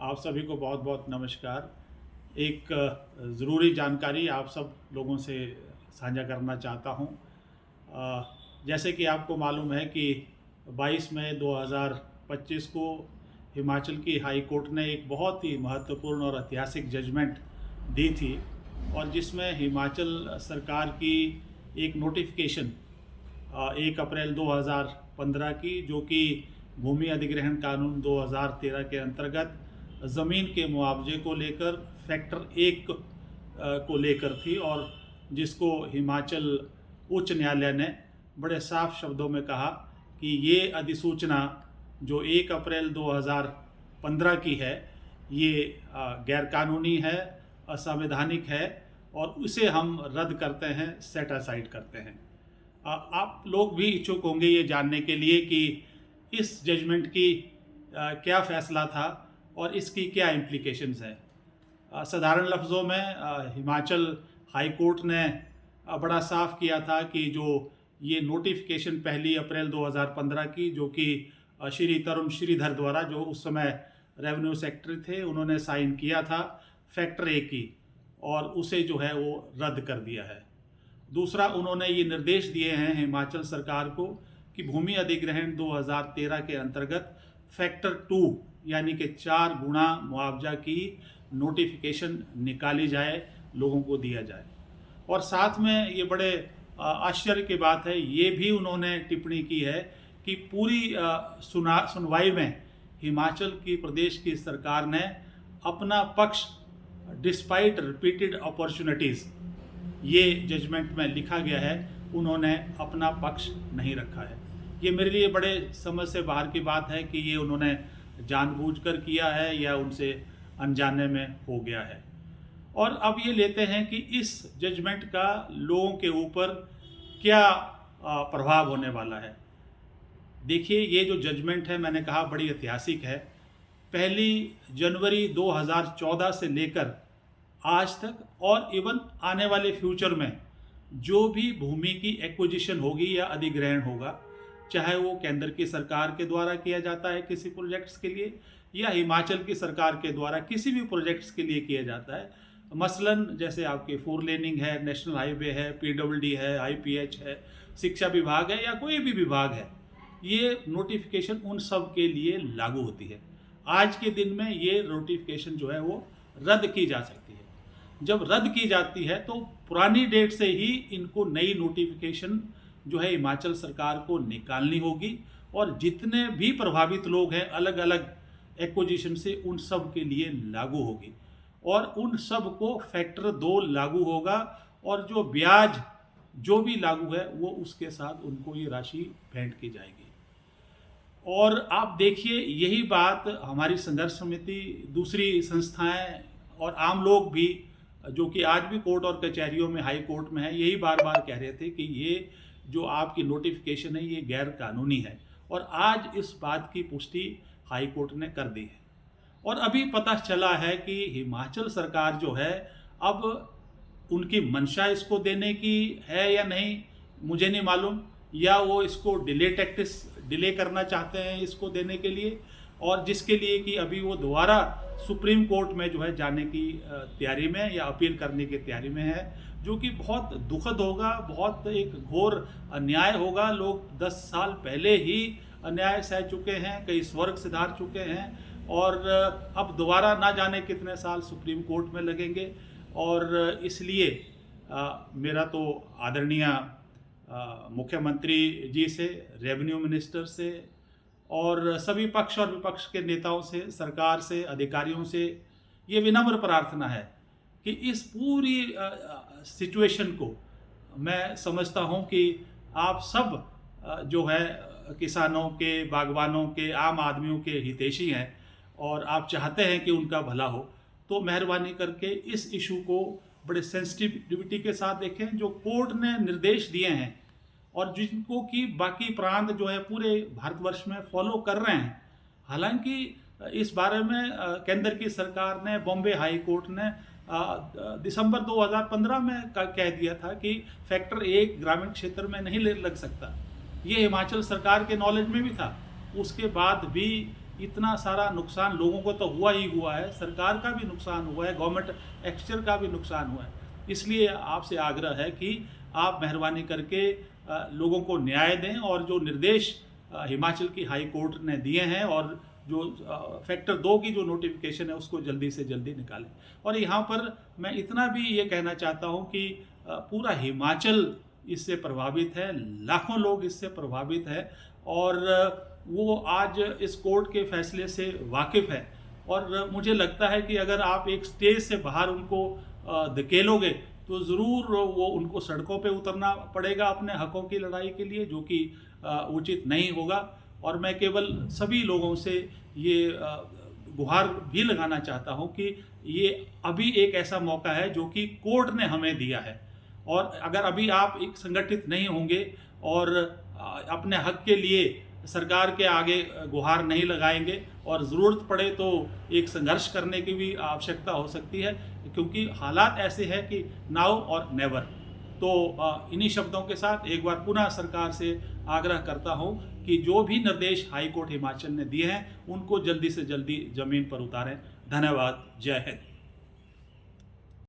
आप सभी को बहुत बहुत नमस्कार। एक ज़रूरी जानकारी आप सब लोगों से साझा करना चाहता हूँ। जैसे कि आपको मालूम है कि 22 मई 2025 को हिमाचल की हाई कोर्ट ने एक बहुत ही महत्वपूर्ण और ऐतिहासिक जजमेंट दी थी, और जिसमें हिमाचल सरकार की एक नोटिफिकेशन 1 अप्रैल 2015 की, जो कि भूमि अधिग्रहण कानून 2013 के अंतर्गत ज़मीन के मुआवजे को लेकर फैक्टर 1 को लेकर थी, और जिसको हिमाचल उच्च न्यायालय ने बड़े साफ शब्दों में कहा कि ये अधिसूचना जो 1 अप्रैल 2015 की है, ये गैरकानूनी है, असंवैधानिक है, और उसे हम रद्द करते हैं, सेट असाइड करते हैं। आप लोग भी इच्छुक होंगे ये जानने के लिए कि इस जजमेंट की क्या फ़ैसला था और इसकी क्या इम्प्लीकेशंस हैं। साधारण लफ्ज़ों में हिमाचल हाई कोर्ट ने बड़ा साफ किया था कि जो ये नोटिफिकेशन 1 अप्रैल 2015 की, जो कि श्री तरुण श्रीधर द्वारा, जो उस समय रेवेन्यू सेक्रेटरी थे, उन्होंने साइन किया था फैक्टर 1 की, और उसे जो है वो रद्द कर दिया है। दूसरा, उन्होंने ये निर्देश दिए हैं हिमाचल सरकार को कि भूमि अधिग्रहण 2013 के अंतर्गत फैक्टर 2 यानी कि 4 गुना मुआवजा की नोटिफिकेशन निकाली जाए, लोगों को दिया जाए। और साथ में ये बड़े आश्चर्य की बात है, ये भी उन्होंने टिप्पणी की है कि पूरी सुनवाई में हिमाचल की प्रदेश की सरकार ने अपना पक्ष डिस्पाइट रिपीटेड अपॉर्चुनिटीज़, ये जजमेंट में लिखा गया है, उन्होंने अपना पक्ष नहीं रखा है। ये मेरे लिए बड़े समझ से बाहर की बात है कि ये उन्होंने जानबूझकर किया है या उनसे अनजाने में हो गया है। और अब ये लेते हैं कि इस जजमेंट का लोगों के ऊपर क्या प्रभाव होने वाला है। देखिए, ये जो जजमेंट है, मैंने कहा बड़ी ऐतिहासिक है। 1 जनवरी 2014 से लेकर आज तक, और इवन आने वाले फ्यूचर में जो भी भूमि की एक्विजिशन होगी या अधिग्रहण होगा, चाहे वो केंद्र की सरकार के द्वारा किया जाता है किसी प्रोजेक्ट्स के लिए, या हिमाचल की सरकार के द्वारा किसी भी प्रोजेक्ट्स के लिए किया जाता है, मसलन जैसे आपके 4 लेनिंग है, नेशनल हाईवे है, PWD है, IPH है, शिक्षा विभाग है, या कोई भी विभाग है, ये नोटिफिकेशन उन सब के लिए लागू होती है। आज के दिन में ये नोटिफिकेशन जो है वो रद्द की जा सकती है। जब रद्द की जाती है तो पुरानी डेट से ही इनको नई नोटिफिकेशन जो है हिमाचल सरकार को निकालनी होगी, और जितने भी प्रभावित लोग हैं अलग अलग एक्विजिशन से, उन सब के लिए लागू होगी, और उन सब को फैक्टर 2 लागू होगा, और जो ब्याज जो भी लागू है वो उसके साथ उनको ये राशि भेंट की जाएगी। और आप देखिए, यही बात हमारी संघर्ष समिति, दूसरी संस्थाएं और आम लोग भी, जो कि आज भी कोर्ट और कचहरियों में, हाई कोर्ट में है, यही बार बार कह रहे थे कि ये जो आपकी नोटिफिकेशन है ये गैर कानूनी है, और आज इस बात की पुष्टि हाई कोर्ट ने कर दी है। और अभी पता चला है कि हिमाचल सरकार जो है, अब उनकी मंशा इसको देने की है या नहीं मुझे नहीं मालूम, या वो इसको डिले करना चाहते हैं इसको देने के लिए, और जिसके लिए कि अभी वो दोबारा सुप्रीम कोर्ट में जो है जाने की तैयारी में, या अपील करने की तैयारी में है, जो कि बहुत दुखद होगा, बहुत एक घोर अन्याय होगा। लोग 10 साल पहले ही अन्याय सह चुके हैं, कई स्वर्ग सिधार चुके हैं, और अब दोबारा ना जाने कितने साल सुप्रीम कोर्ट में लगेंगे। और इसलिए मेरा तो आदरणीय मुख्यमंत्री जी से, रेवेन्यू मिनिस्टर से, और सभी पक्ष और विपक्ष के नेताओं से, सरकार से, अधिकारियों से ये विनम्र प्रार्थना है कि इस पूरी सिचुएशन को, मैं समझता हूँ कि आप सब जो है किसानों के, बागवानों के, आम आदमियों के हितैषी हैं, और आप चाहते हैं कि उनका भला हो, तो मेहरबानी करके इस इशू को बड़े सेंसिटिविटी के साथ देखें। जो कोर्ट ने निर्देश दिए हैं, और जिनको कि बाकी प्रांत जो है पूरे भारतवर्ष में फॉलो कर रहे हैं। हालांकि इस बारे में केंद्र की सरकार ने, बॉम्बे हाई कोर्ट ने दिसंबर 2015 में कह दिया था कि फैक्टर 1 ग्रामीण क्षेत्र में नहीं लग सकता। ये हिमाचल सरकार के नॉलेज में भी था। उसके बाद भी इतना सारा नुकसान लोगों को तो हुआ ही हुआ है, सरकार का भी नुकसान हुआ है, गवर्नमेंट एक्सचेंजर का भी नुकसान हुआ है। इसलिए आपसे आग्रह है कि आप मेहरबानी करके लोगों को न्याय दें और जो निर्देश हिमाचल की हाई कोर्ट ने दिए हैं और जो फैक्टर 2 की जो नोटिफिकेशन है उसको जल्दी से जल्दी निकालें। और यहाँ पर मैं इतना भी ये कहना चाहता हूँ कि पूरा हिमाचल इससे प्रभावित है, लाखों लोग इससे प्रभावित है और वो आज इस कोर्ट के फैसले से वाकिफ़ है। और मुझे लगता है कि अगर आप एक स्टेज से बाहर उनको धकेलोगे तो ज़रूर वो उनको सड़कों पे उतरना पड़ेगा अपने हकों की लड़ाई के लिए, जो कि उचित नहीं होगा। और मैं केवल सभी लोगों से ये गुहार भी लगाना चाहता हूँ कि ये अभी एक ऐसा मौका है जो कि कोर्ट ने हमें दिया है, और अगर अभी आप एक संगठित नहीं होंगे और अपने हक के लिए सरकार के आगे गुहार नहीं लगाएंगे और ज़रूरत पड़े तो एक संघर्ष करने की भी आवश्यकता हो सकती है, क्योंकि हालात ऐसे हैं कि नाउ और नेवर। तो इन्हीं शब्दों के साथ एक बार पुनः सरकार से आग्रह करता हूं कि जो भी निर्देश हाई कोर्ट हिमाचल ने दिए हैं उनको जल्दी से जल्दी ज़मीन पर उतारें। धन्यवाद। जय हिंद।